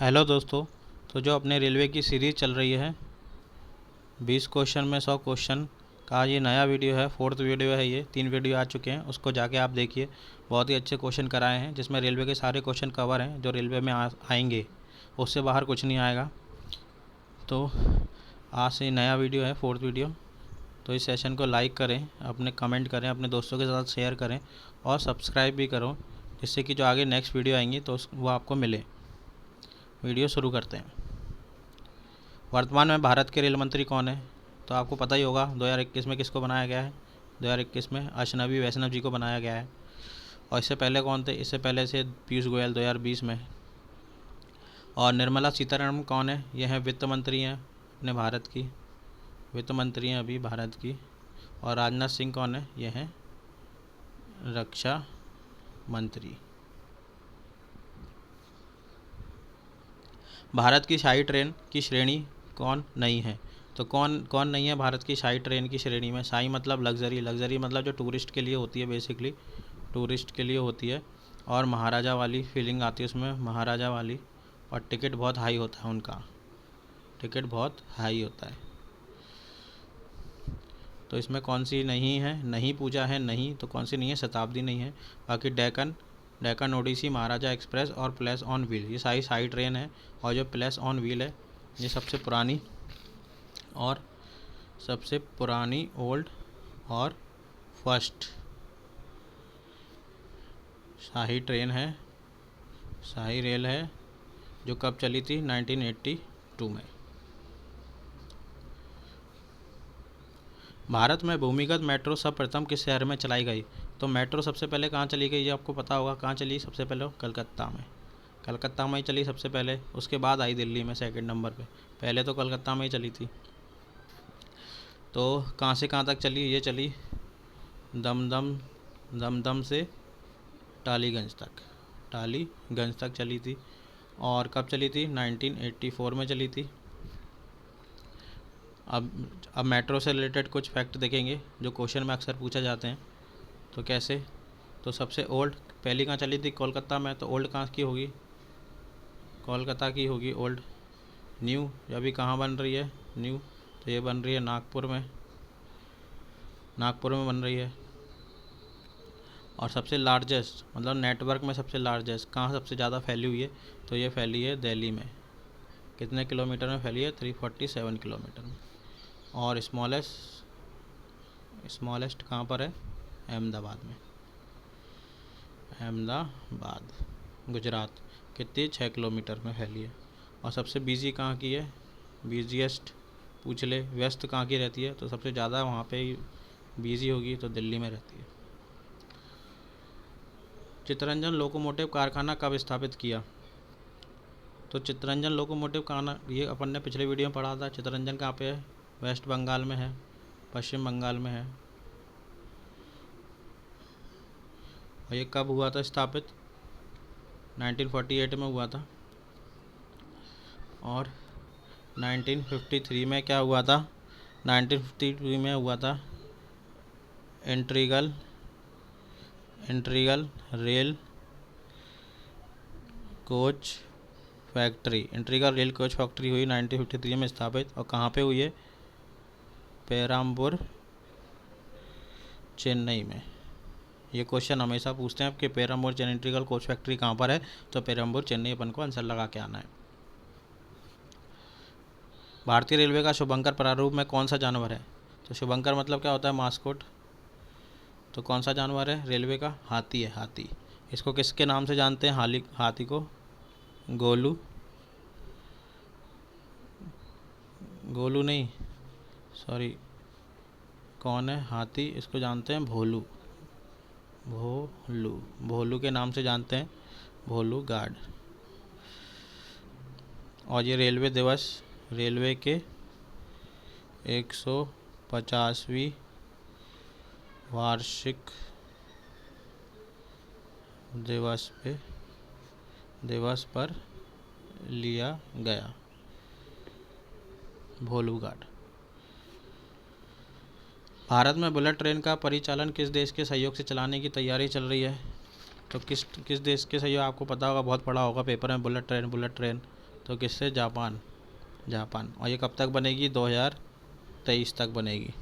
Hello दोस्तों। तो जो अपने रेलवे की सीरीज़ चल रही है 20 क्वेश्चन में 100 क्वेश्चन का ये नया वीडियो है, फोर्थ वीडियो है। ये 3 वीडियो आ चुके हैं, उसको जाके आप देखिए। बहुत ही अच्छे क्वेश्चन कराए हैं जिसमें रेलवे के सारे क्वेश्चन कवर हैं जो रेलवे में आएंगे, उससे बाहर कुछ नहीं आएगा। तो आज से नया वीडियो है, फोर्थ वीडियो। तो इस सेशन को लाइक करें, अपने कमेंट करें, अपने दोस्तों के साथ शेयर करें और सब्सक्राइब भी करो, जिससे कि जो आगे नेक्स्ट वीडियो आएंगी तो वो आपको मिले। वीडियो शुरू करते हैं। वर्तमान में भारत के रेल मंत्री कौन है? तो आपको पता ही होगा 2021 में किसको बनाया गया है। 2021 में अश्विनी वैष्णव जी को बनाया गया है। और इससे पहले कौन थे? इससे पहले से पीयूष गोयल 2020 में। और निर्मला सीतारमण कौन है? यह है वित्त मंत्री हैं अपने भारत की, वित्त मंत्री हैं अभी भारत की। और राजनाथ सिंह कौन है? यह है रक्षा मंत्री। भारत की शाही ट्रेन की श्रेणी कौन नहीं है? तो कौन कौन नहीं है भारत की शाही ट्रेन की श्रेणी में? शाही मतलब लग्जरी, लग्जरी मतलब जो टूरिस्ट के लिए होती है, बेसिकली टूरिस्ट के लिए होती है। और महाराजा वाली फीलिंग आती है उसमें, महाराजा वाली। और टिकट बहुत हाई होता है उनका, टिकट बहुत हाई होता है। तो इसमें कौन सी नहीं है? नहीं पूछा है, नहीं तो कौन सी नहीं है? शताब्दी नहीं है। बाकी डेक्कन, डेक्कन ओडिसी, महाराजा एक्सप्रेस और प्लेस ऑन व्हील, ये सारी शाही ट्रेन है। और जो प्लेस ऑन व्हील है ये सबसे पुरानी और सबसे पुरानी ओल्ड और फर्स्ट शाही ट्रेन है, शाही रेल है, जो कब चली थी? 1982 में। भारत में भूमिगत मेट्रो सर्वप्रथम किस शहर में चलाई गई? तो मेट्रो सबसे पहले कहाँ चली गई ये आपको पता होगा। कहाँ चली सबसे पहले? कलकत्ता में। कलकत्ता में ही चली सबसे पहले, उसके बाद आई दिल्ली में सेकंड नंबर पे। पहले तो कलकत्ता में ही चली थी। तो कहाँ से कहाँ तक चली? ये चली दमदम, दमदम से टालीगंज तक, टालीगंज तक चली थी। और कब चली थी? 1984 में चली थी। अब मेट्रो से रिलेटेड कुछ फैक्ट देखेंगे जो क्वेश्चन में अक्सर पूछे जाते हैं। तो कैसे? तो सबसे ओल्ड पहली कहाँ चली थी? कोलकाता में। तो ओल्ड कहाँ की होगी? कोलकाता की होगी ओल्ड। न्यू अभी कहाँ बन रही है? न्यू तो ये बन रही है नागपुर में, नागपुर में बन रही है। और सबसे लार्जेस्ट मतलब नेटवर्क में सबसे लार्जेस्ट कहाँ सबसे ज़्यादा फैली हुई है? तो ये फैली है दिल्ली में। कितने किलोमीटर में फैली है? 347 किलोमीटर में। और स्मॉलेस्ट कहाँ पर है? अहमदाबाद में, अहमदाबाद गुजरात। कितनी? 6 किलोमीटर में फैली है। और सबसे बिजी कहाँ की है? बिजीएस्ट पूछ ले, व्यस्त कहाँ की रहती है? तो सबसे ज़्यादा वहाँ पे बिजी होगी तो दिल्ली में रहती है। चित्तरंजन लोकोमोटिव कारखाना कब स्थापित किया? तो चित्तरंजन लोकोमोटिव कारखाना ये अपन ने पिछले वीडियो में पढ़ा था। चित्तरंजन कहाँ पे है? वेस्ट बंगाल में है, पश्चिम बंगाल में है। और ये कब हुआ था स्थापित? 1948 में हुआ था। और 1953 में क्या हुआ था? 1953 में हुआ था integral rail coach factory. Integral rail coach factory हुई 1953 में स्थापित। और कहाँ पे हुई है? पेराम्बूर, चेन्नई में। ये क्वेश्चन हमेशा पूछते हैं कि Perambur Chennai integral coach factory कहाँ पर है? तो पेराम्बूर चेन्नई अपन को आंसर लगा के आना है। भारतीय रेलवे का शुभंकर प्रारूप में कौन सा जानवर है? तो शुभंकर मतलब क्या होता है? मास्कोट। तो कौन सा जानवर है रेलवे का? हाथी है, हाथी। इसको किसके नाम से जानते हैं? हाथी को गोलू, गोलू नहीं सॉरी, कौन है हाथी? इसको जानते हैं भोलू, भोलू, भोलू के नाम से जानते हैं, भोलू गार्ड। और ये रेलवे दिवस, रेलवे के 150वीं वार्षिक दिवस पर लिया गया, भोलू घाट। भारत में बुलेट ट्रेन का परिचालन किस देश के सहयोग से चलाने की तैयारी चल रही है? तो किस देश के सहयोग? आपको पता होगा, बहुत पढ़ा होगा पेपर में, बुलेट ट्रेन, बुलेट ट्रेन। तो किससे? जापान। जापान। और ये कब तक बनेगी? 2023 तक बनेगी।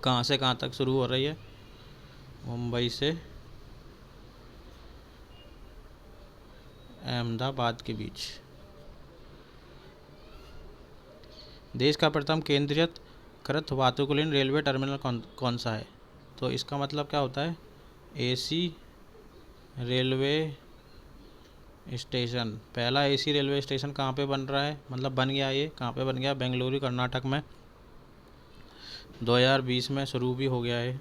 कहाँ से कहाँ तक शुरू हो रही है? मुंबई से अहमदाबाद के बीच। देश का प्रथम केंद्रीकृत कृत वातानुकूलित रेलवे टर्मिनल कौन सा है? तो इसका मतलब क्या होता है? AC railway station. पहला एसी रेलवे स्टेशन कहाँ पे बन रहा है, मतलब बन गया? ये कहाँ पे बन गया? बेंगलुरु कर्नाटक में। 2020 में शुरू भी हो गया है।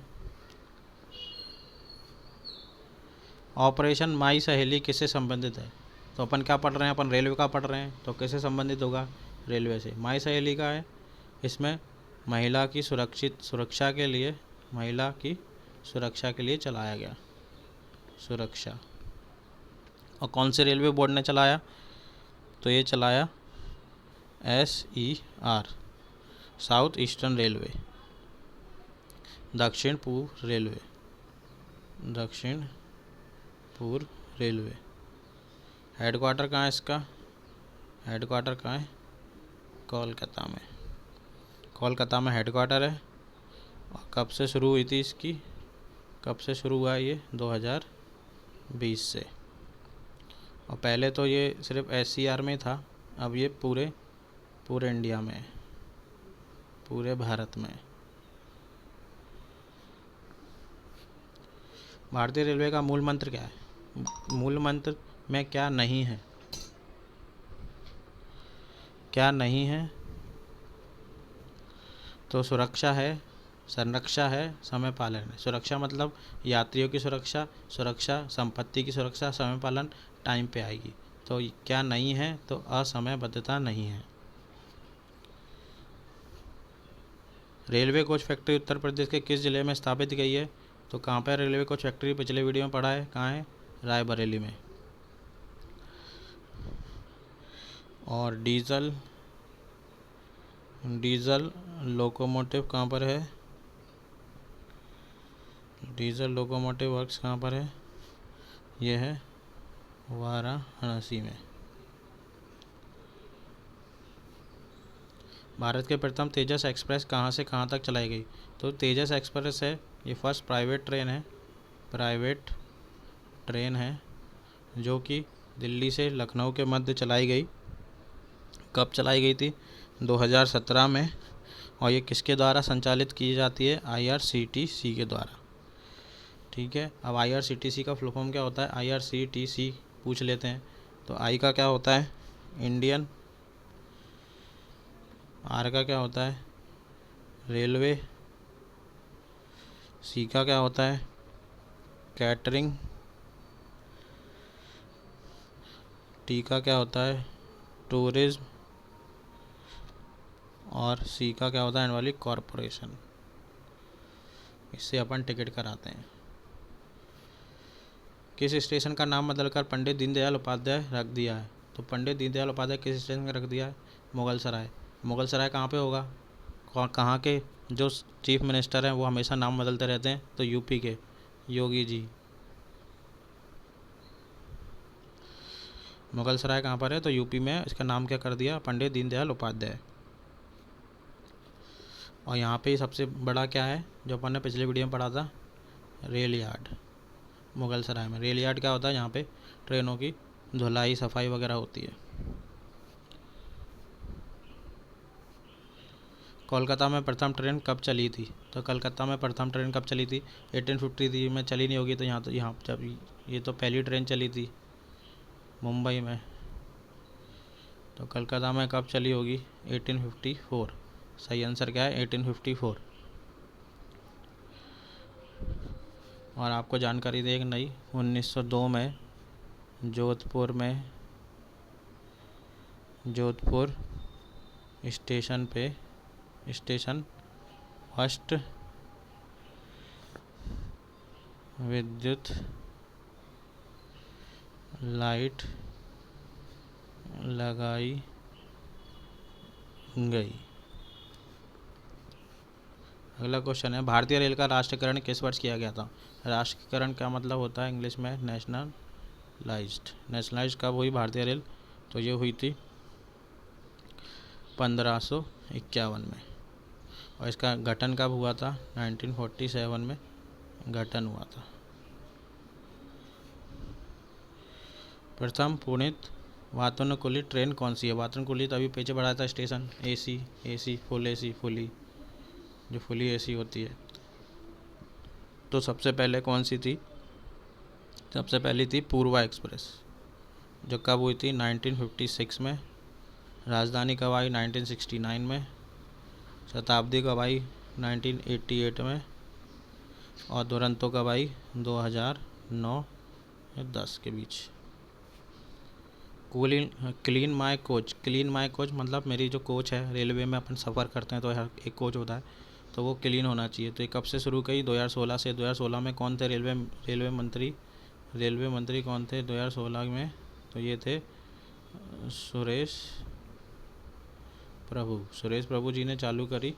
ऑपरेशन माई सहेली किससे संबंधित है? तो अपन क्या पढ़ रहे हैं? अपन रेलवे का पढ़ रहे हैं, तो किससे संबंधित होगा? रेलवे से। माई सहेली का है, इसमें महिला की सुरक्षा के लिए, महिला की सुरक्षा के लिए चलाया गया। सुरक्षा। और कौन से रेलवे बोर्ड ने चलाया? तो ये चलाया SER, साउथ ईस्टर्न रेलवे, दक्षिण पूर्व रेलवे। दक्षिण पूर्व रेलवे। हेडक्वार्टर कहाँ है इसका? हेडक्वार्टर कहाँ है? कोलकाता में। कोलकाता में हेडक्वार्टर है। और कब से शुरू हुई थी इसकी? कब से शुरू हुआ ये? 2020 से। और पहले तो ये सिर्फ SCR में था, अब ये पूरे इंडिया में, पूरे भारत में। भारतीय रेलवे का मूल मंत्र क्या है? मूल मंत्र में क्या नहीं है? क्या नहीं है? तो सुरक्षा है, संरक्षा है, समय पालन है। सुरक्षा मतलब यात्रियों की सुरक्षा, संपत्ति की सुरक्षा, समय पालन टाइम पे आएगी। तो क्या नहीं है? तो असमयबद्धता नहीं है। Railway coach factory Uttar Pradesh के किस जिले में स्थापित गई है? तो कहाँ पर रेलवे कोच फैक्ट्री? पिछले वीडियो में पढ़ा है, कहाँ है? रायबरेली में। और डीजल लोकोमोटिव कहाँ पर है? डीजल लोकोमोटिव वर्क्स कहाँ पर है? ये है वाराणसी में। भारत के प्रथम तेजस एक्सप्रेस कहाँ से कहाँ तक चलाई गई? तो तेजस एक्सप्रेस है, ये फर्स्ट प्राइवेट ट्रेन है जो कि दिल्ली से लखनऊ के मध्य चलाई गई। कब चलाई गई थी? 2017 में। और ये किसके द्वारा संचालित की जाती है? IRCTC के द्वारा। ठीक है। अब IRCTC का फुल फॉर्म क्या होता है? IRCTC पूछ लेते हैं। तो आई का क्या होता है? इंडियन। आर का क्या होता है? रेलवे। सी का क्या होता है? कैटरिंग। टी का क्या होता है? टूरिज्म। और सी का क्या होता है? वाली कॉरपोरेशन। इससे अपन टिकट कराते हैं। किस स्टेशन का नाम बदलकर पंडित दीनदयाल उपाध्याय रख दिया है? तो पंडित दीनदयाल उपाध्याय किस स्टेशन का रख दिया है? मुगल सराय। मुगल सराय कहाँ पे होगा? कहाँ के जो चीफ मिनिस्टर हैं वो हमेशा नाम बदलते रहते हैं? तो यूपी के योगी जी। मुगल सराय कहाँ पर है? तो यूपी में। इसका नाम क्या कर दिया? पंडित दीनदयाल उपाध्याय। और यहाँ पे सबसे बड़ा क्या है जो अपन ने पिछले वीडियो में पढ़ा था? Rail yard. मुगल सराय में रेल यार्ड क्या होता है? यहाँ पे ट्रेनों की धुलाई सफाई वगैरह होती है। कोलकाता में प्रथम ट्रेन कब चली थी? तो कलकत्ता में प्रथम ट्रेन कब चली थी? 1853 में चली नहीं होगी, तो यहाँ जब ये तो पहली ट्रेन चली थी मुंबई में। तो कलकत्ता में कब चली होगी? 1854। सही आंसर क्या है? 1854। और आपको जानकारी दे एक नई, 1902 में जोधपुर स्टेशन फर्स्ट विद्युत लाइट लगाई गई। अगला क्वेश्चन है, भारतीय रेल का राष्ट्रीयकरण किस वर्ष किया गया था? राष्ट्रीयकरण का मतलब होता है इंग्लिश में नेशनलाइज्ड कब हुई भारतीय रेल? तो ये हुई थी 1551 में। और इसका गठन कब हुआ था? 1947 में गठन हुआ था। प्रथम पुणित वातानुकूलित ट्रेन कौन सी है? वातानुकूलित अभी पीछे बढ़ाया था स्टेशन, एसी, फुली, जो फुली एसी होती है। तो सबसे पहले कौन सी थी? सबसे पहली थी पूर्वा एक्सप्रेस, जो कब हुई थी? 1956 में। राजधानी कब आई? 1969 में। शताब्दी कब आई? 1988 में। और दुरंतो कब आई? 2009 या 10 के बीच। क्लीन माई कोच मतलब मेरी जो कोच है, रेलवे में अपन सफ़र करते हैं तो हर एक कोच होता है, तो वो क्लीन होना चाहिए। तो ये कब से शुरू करी? 2016 से। 2016 में कौन थे रेलवे मंत्री कौन थे 2016 में? तो ये थे सुरेश प्रभु जी ने चालू करी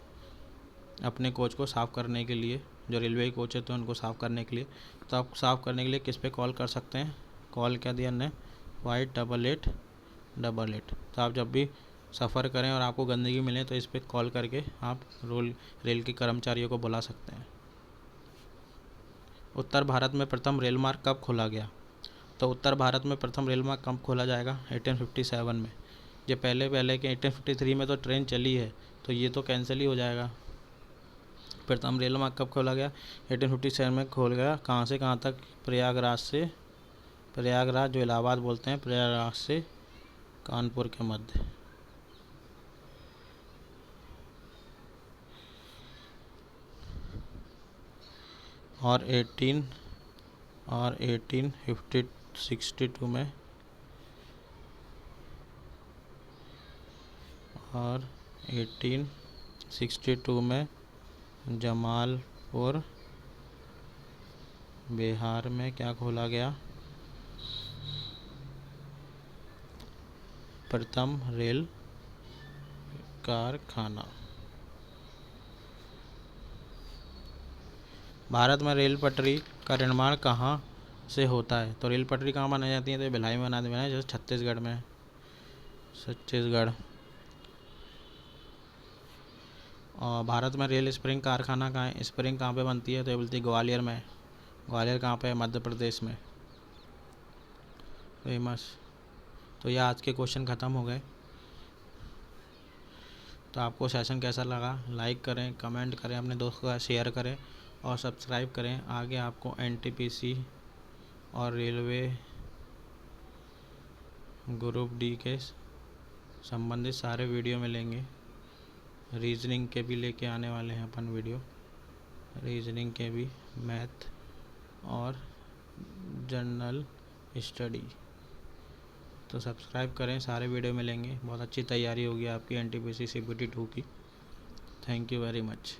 अपने कोच को साफ़ करने के लिए। जो रेलवे के कोच थे उनको साफ़ करने के लिए। तो आप साफ़ करने के लिए किस पे कॉल कर सकते हैं? कॉल क्या दिया ने? 588888। तो आप जब भी सफ़र करें और आपको गंदगी मिले तो इस पर कॉल करके आप रेल के कर्मचारियों को बुला सकते हैं। उत्तर भारत में प्रथम रेल मार्ग कब खोला गया? तो उत्तर भारत में प्रथम रेल मार्ग कब खोला जाएगा? 1857 में। ये पहले के 1853 में तो ट्रेन चली है, तो ये तो कैंसिल ही हो जाएगा। प्रथम रेल मार्ग कब खोला गया? 1857 में खोल गया। कहाँ से कहाँ तक? प्रयागराज जो इलाहाबाद बोलते हैं, प्रयागराज से कानपुर के मध्य। और 1862 में और 1862 में जमालपुर बिहार में क्या खोला गया? प्रथम रेल कारखाना। भारत में रेल पटरी का निर्माण कहाँ से होता है? तो रेल पटरी कहाँ बनाई जाती है? तो भिलाई में बनाती है, जैसे छत्तीसगढ़ में। और भारत में रेल स्प्रिंग कारखाना कहाँ है? स्प्रिंग कहाँ पे बनती है? तो ये बोलती है ग्वालियर में। ग्वालियर कहाँ पे है? मध्य प्रदेश में। फेमस। तो ये आज के क्वेश्चन ख़त्म हो गए। तो आपको सेशन कैसा लगा? लाइक करें, कमेंट करें, अपने दोस्तों का शेयर करें और सब्सक्राइब करें। आगे आपको एनटीपीसी और रेलवे ग्रुप डी के संबंधित सारे वीडियो मिलेंगे। रीजनिंग के भी लेके आने वाले हैं अपन वीडियो, रीजनिंग के भी, मैथ और जनरल स्टडी। तो सब्सक्राइब करें, सारे वीडियो मिलेंगे। बहुत अच्छी तैयारी होगी आपकी एनटीपीसी CPT 2 की। Thank you very much.